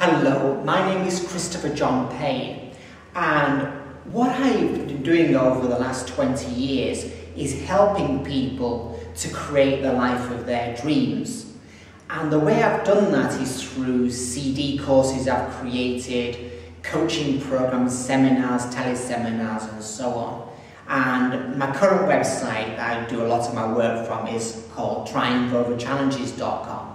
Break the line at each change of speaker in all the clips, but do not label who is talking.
Hello, my name is Christopher John Payne, and what I've been doing over the last 20 years is helping people to create the life of their dreams. And the way I've done that is through CD courses I've created, coaching programs, seminars, teleseminars, and so on. And my current website that I do a lot of my work from is called triumphoverchallenges.com.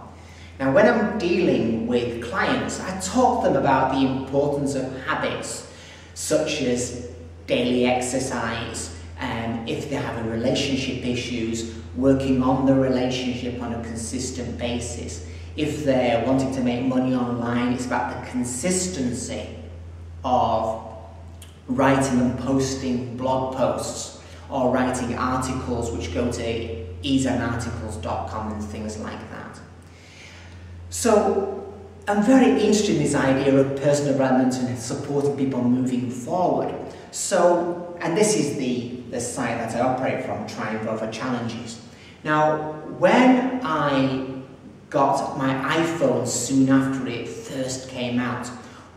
Now, when I'm dealing with clients, I talk to them about the importance of habits, such as daily exercise, if they're having relationship issues, working on the relationship on a consistent basis. If they're wanting to make money online, it's about the consistency of writing and posting blog posts or writing articles which go to easeonarticles.com and things like that. So I'm very interested in this idea of personal development and supporting people moving forward. So, and this is the site that I operate from, Triumph Over Challenges. Now, when I got my iPhone soon after it first came out,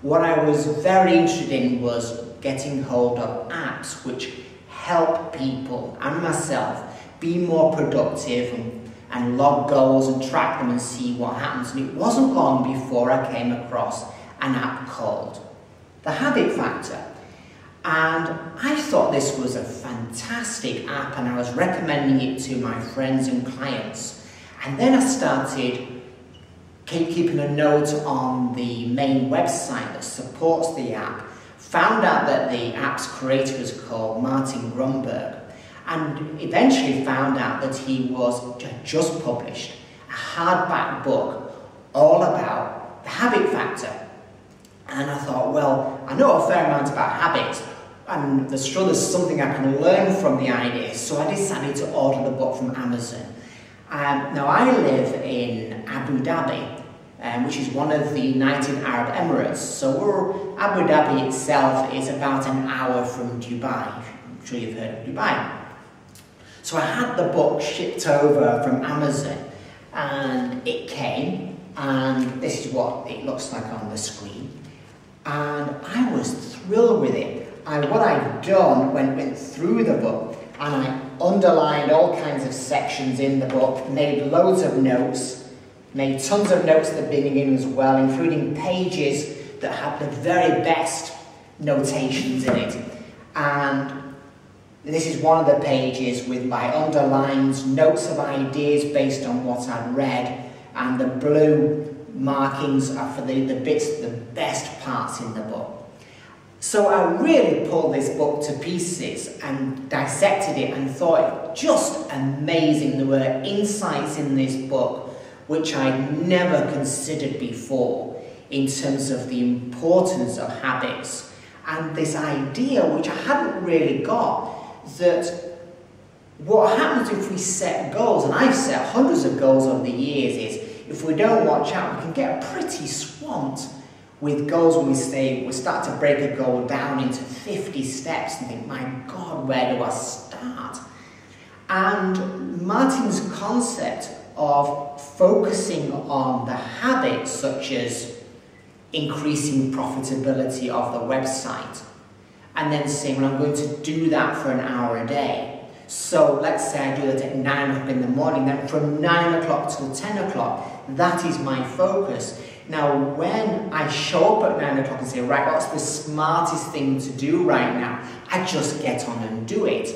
what I was very interested in was getting hold of apps which help people and myself be more productive and log goals and track them and see what happens. And it wasn't long before I came across an app called The Habit Factor. And I thought this was a fantastic app, and I was recommending it to my friends and clients. And then I started keeping a note on the main website that supports the app, found out that the app's creator was called Martin Grunburg, and eventually found out that he was just published a hardback book all about the habit factor. And I thought, well, I know a fair amount about habits, and there's something I can learn from the idea, so I decided to order the book from Amazon. Now, I live in Abu Dhabi, which is one of the United Arab Emirates. So Abu Dhabi itself is about an hour from Dubai. I'm sure you've heard of Dubai. So I had the book shipped over from Amazon, and it came, and this is what it looks like on the screen. And I was thrilled with it. What I've done, went through the book, and I underlined all kinds of sections in the book, made loads of notes, made tons of notes at the beginning as well, including pages that had the very best notations in it. And this is one of the pages with my underlines, notes of ideas based on what I'd read, and the blue markings are for the best parts in the book. So I really pulled this book to pieces and dissected it and thought it just amazing. There were insights in this book which I'd never considered before in terms of the importance of habits, and this idea which I hadn't really got, that what happens if we set goals, and I've set hundreds of goals over the years, is if we don't watch out, we can get pretty swamped with goals when we start to break a goal down into 50 steps and think, my God, where do I start? And Martin's concept of focusing on the habits, such as increasing profitability of the website, and then saying, well, I'm going to do that for an hour a day. So let's say I do that at 9 o'clock in the morning, then from 9 o'clock till 10 o'clock, that is my focus. Now, when I show up at 9 o'clock and say, right, what's the smartest thing to do right now? I just get on and do it.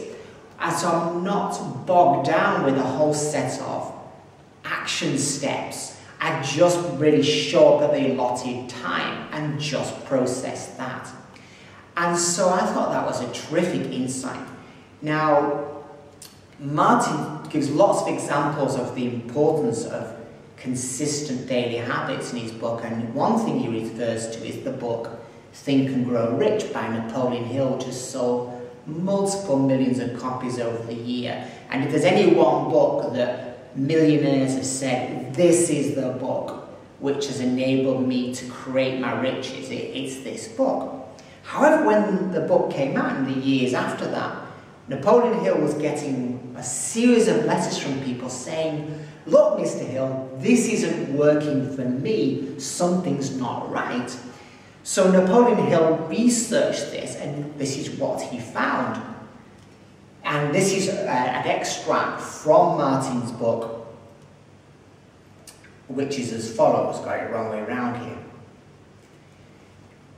And so I'm not bogged down with a whole set of action steps. I just really show up at the allotted time and just process that. And so I thought that was a terrific insight. Now, Martin gives lots of examples of the importance of consistent daily habits in his book, and one thing he refers to is the book Think and Grow Rich by Napoleon Hill, which has sold multiple millions of copies over the year. And if there's any one book that millionaires have said, this is the book which has enabled me to create my riches, it's this book. However, when the book came out in the years after that, Napoleon Hill was getting a series of letters from people saying, look, Mr. Hill, this isn't working for me, something's not right. So Napoleon Hill researched this, and this is what he found. And this is an extract from Martin's book, which is as follows. Got it wrong way around here.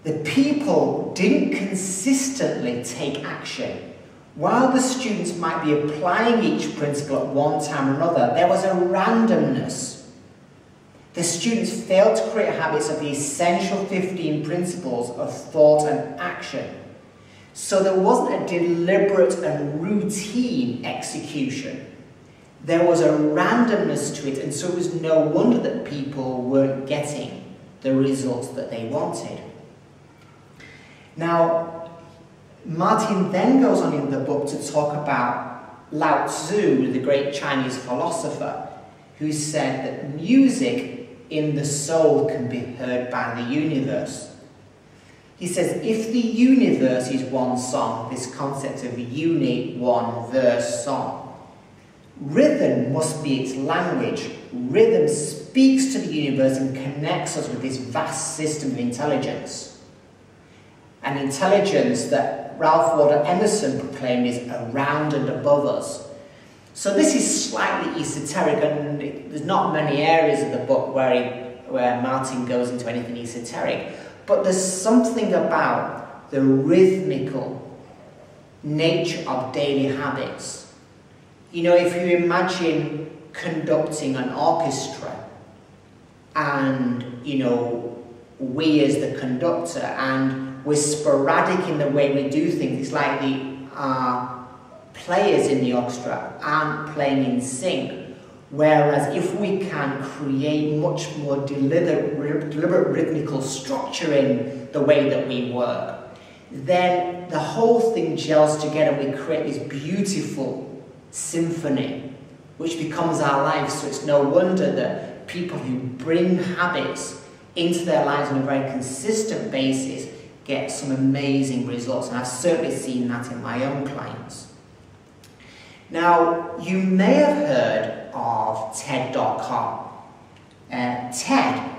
The people didn't consistently take action. While the students might be applying each principle at one time or another, there was a randomness. The students failed to create habits of the essential 15 principles of thought and action. So there wasn't a deliberate and routine execution. There was a randomness to it, and so it was no wonder that people weren't getting the results that they wanted. Now, Martin then goes on in the book to talk about Lao Tzu, the great Chinese philosopher, who said that music in the soul can be heard by the universe. He says, if the universe is one song, this concept of uni, one verse song, rhythm must be its language. Rhythm speaks to the universe and connects us with this vast system of intelligence. An intelligence that Ralph Waldo Emerson proclaimed is around and above us. So this is slightly esoteric, and there's not many areas of the book where Martin goes into anything esoteric. But there's something about the rhythmical nature of daily habits. You know, if you imagine conducting an orchestra and, you know, we as the conductor, and we're sporadic in the way we do things. It's like the players in the orchestra aren't playing in sync. Whereas if we can create much more deliberate rhythmical structure in the way that we work, then the whole thing gels together. We create this beautiful symphony, which becomes our life. So it's no wonder that people who bring habits into their lives on a very consistent basis get some amazing results, and I've certainly seen that in my own clients. Now, you may have heard of TED.com. TED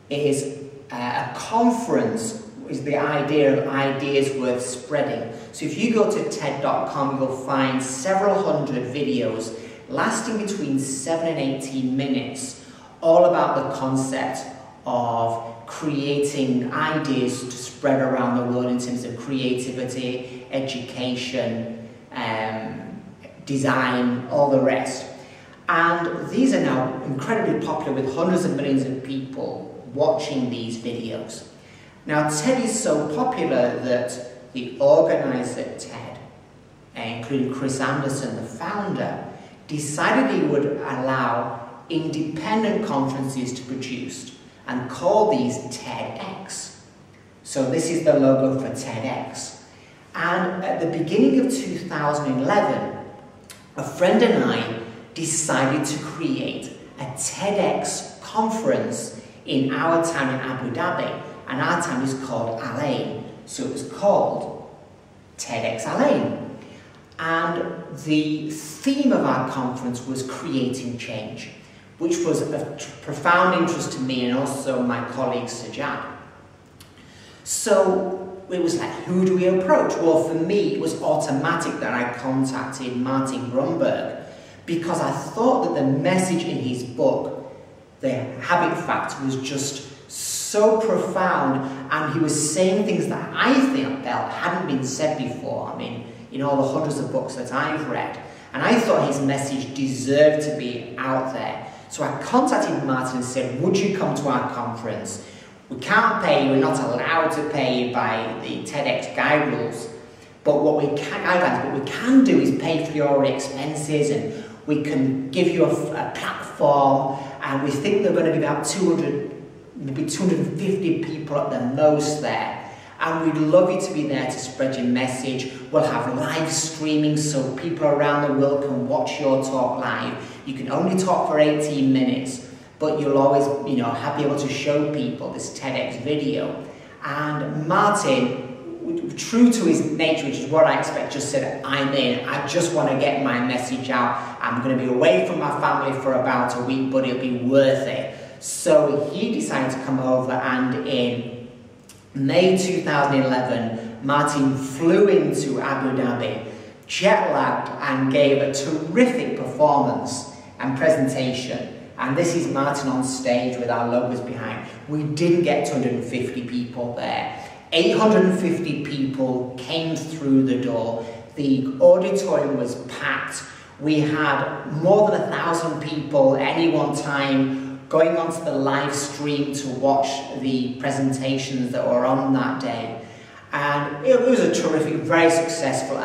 is a conference, is the idea of ideas worth spreading. So if you go to TED.com, you'll find several hundred videos lasting between 7 and 18 minutes, all about the concept of creating ideas to spread around the world in terms of creativity, education, design, all the rest. And these are now incredibly popular with hundreds of millions of people watching these videos. Now, TED is so popular that the organizer at TED, including Chris Anderson, the founder, decided he would allow independent conferences to produce and call these TEDx. So this is the logo for TEDx. And at the beginning of 2011, a friend and I decided to create a TEDx conference in our town in Abu Dhabi. And our town is called Al Ain. So it was called TEDx Al Ain. And the theme of our conference was creating change, which was of profound interest to me and also my colleague Sajad. So it was like, who do we approach? Well, for me, it was automatic that I contacted Martin Grunburg, because I thought that the message in his book, The Habit Factor, was just so profound, and he was saying things that I felt hadn't been said before. I mean, in all the hundreds of books that I've read. And I thought his message deserved to be out there. So I contacted Martin and said, would you come to our conference? We can't pay you, we're not allowed to pay you by the TEDx guide rules. But what we can do is pay for your expenses, and we can give you a platform, and we think there are going to be about 200, maybe 250 people at the most there. And we'd love you to be there to spread your message. We'll have live streaming so people around the world can watch your talk live. You can only talk for 18 minutes, but you'll always, be able to show people this TEDx video. And Martin true to his nature, which is what I expect, just said, I'm in. I just want to get my message out. I'm going to be away from my family for about a week, but it'll be worth it. So he decided to come over, and in May 2011, Martin flew into Abu Dhabi, jet-lagged, and gave a terrific performance and presentation. And this is Martin on stage with our logos behind. We didn't get 250 people there. 850 people came through the door. The auditorium was packed. We had more than 1,000 people at any one time going onto the live stream to watch the presentations that were on that day. And it was a terrific, very successful,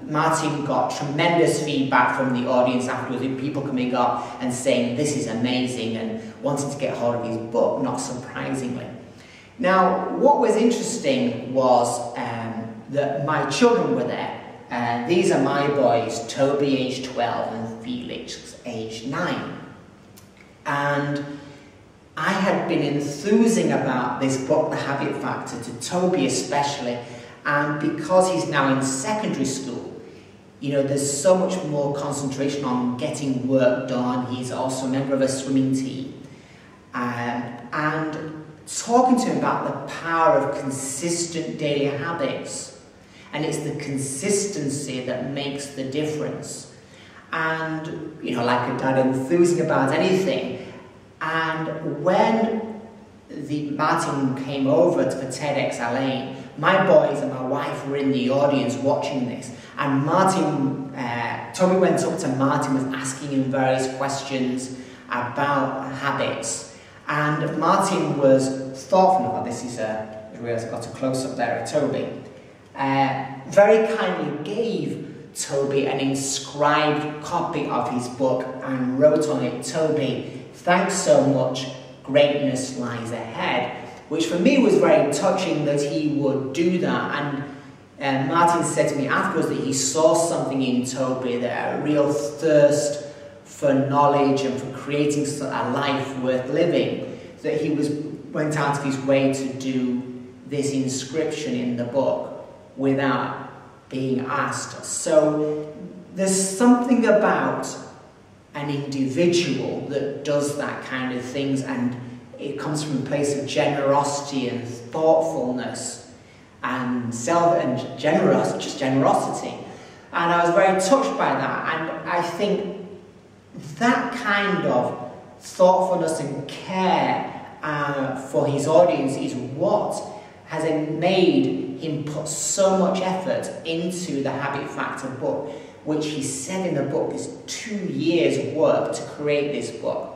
Martin got tremendous feedback from the audience afterwards, people coming up and saying this is amazing and wanting to get hold of his book, not surprisingly. Now, what was interesting was that my children were there. These are my boys, Toby, age 12, and Felix, age 9. And I had been enthusing about this book, The Habit Factor, to Toby especially, and because he's now in secondary school, you know, there's so much more concentration on getting work done. He's also a member of a swimming team. And talking to him about the power of consistent daily habits. And it's the consistency that makes the difference. And, you know, like a dad enthusing about anything. And when Martin came over for TEDx LA, my boys and my wife were in the audience watching this, and Toby went up to Martin, was asking him various questions about habits, and Martin was thoughtful about this. I realised I got a close-up there of Toby. Very kindly gave Toby an inscribed copy of his book and wrote on it, "Toby, thanks so much, greatness lies ahead," which for me was very touching that he would do that. And Martin said to me afterwards that he saw something in Toby, that a real thirst for knowledge and for creating a life worth living, that he went out of his way to do this inscription in the book without being asked. So there's something about an individual that does that kind of things, and it comes from a place of generosity and thoughtfulness and just generosity. And I was very touched by that, and I think that kind of thoughtfulness and care for his audience is what has made him put so much effort into the Habit Factor book, which he said in the book is 2 years' work to create this book.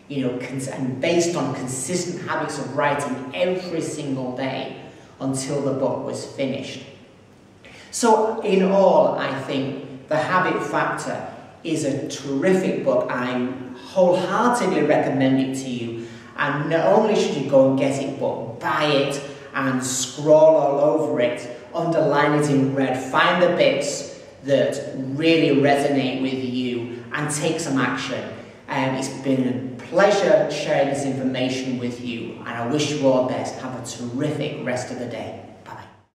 You know, and based on consistent habits of writing every single day until the book was finished. So in all, I think The Habit Factor is a terrific book. I wholeheartedly recommend it to you. And not only should you go and get it, but buy it and scroll all over it, underline it in red, find the bits that really resonate with you and take some action. It's been a pleasure sharing this information with you, and I wish you all the best. Have a terrific rest of the day.